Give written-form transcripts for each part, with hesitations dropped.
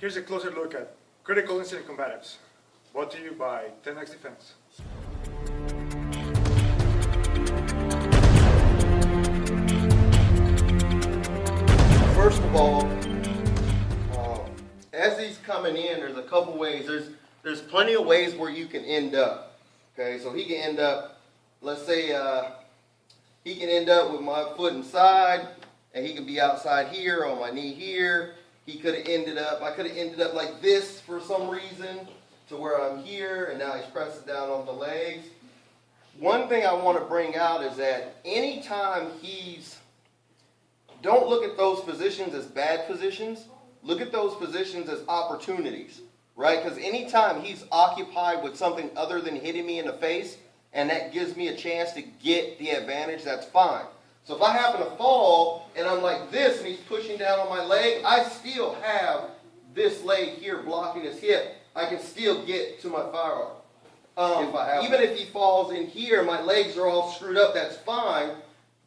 Here's a closer look at critical incident combatives, brought to you by 10X Defense. First of all, as he's coming in, there's a couple ways. There's plenty of ways where you can end up. Okay, so he can end up, let's say, he can end up with my foot inside, and he can be outside here on my knee here. He could have ended up, I could have ended up like this for some reason, to where I'm here, and now he's pressing down on the legs. One thing I want to bring out is that anytime don't look at those positions as bad positions. Look at those positions as opportunities, right? Because anytime he's occupied with something other than hitting me in the face, and that gives me a chance to get the advantage, that's fine. So if I happen to fall, and I'm like this, and he's pushing down on my leg, I still have this leg here blocking his hip. I can still get to my firearm. Even if he falls in here, my legs are all screwed up, that's fine.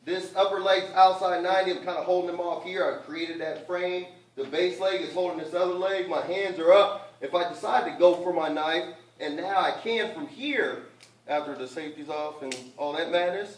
This upper leg's outside 90, I'm kind of holding him off here. I created that frame. The base leg is holding this other leg. My hands are up. If I decide to go for my knife, and now I can from here, after the safety's off and all that matters,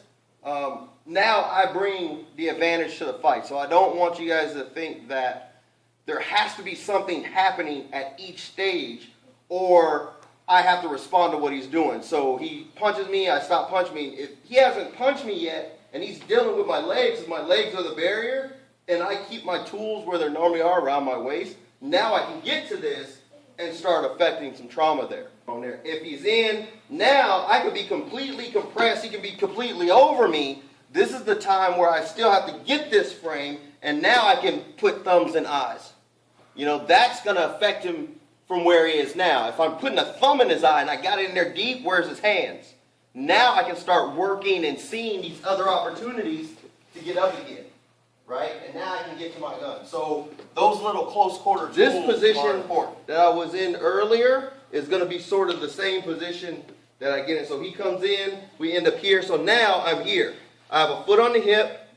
now I bring the advantage to the fight. So I don't want you guys to think that there has to be something happening at each stage, or I have to respond to what he's doing. So he punches me, I stop punching me. If he hasn't punched me yet, and he's dealing with my legs, because my legs are the barrier, and I keep my tools where they normally are, around my waist, now I can get to this and start affecting some trauma there. If he's in, now I can be completely compressed, he can be completely over me. This is the time where I still have to get this frame, and now I can put thumbs in eyes. You know, that's going to affect him from where he is now. If I'm putting a thumb in his eye and I got it in there deep, where's his hands? Now I can start working and seeing these other opportunities to get up again, right? And now I can get to my gun. So those little close quarter tools, this position that I was in earlier is going to be sort of the same position that I get in. So he comes in, we end up here. So now I'm here. I have a foot on the hip,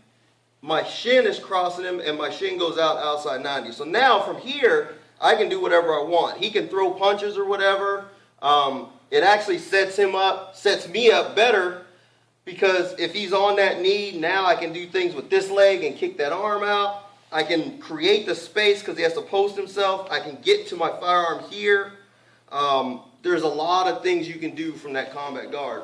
my shin is crossing him, and my shin goes out outside 90. So now from here, I can do whatever I want. He can throw punches or whatever. It actually sets me up better, because if he's on that knee, now I can do things with this leg and kick that arm out. I can create the space because he has to post himself. I can get to my firearm here. There's a lot of things you can do from that combat guard.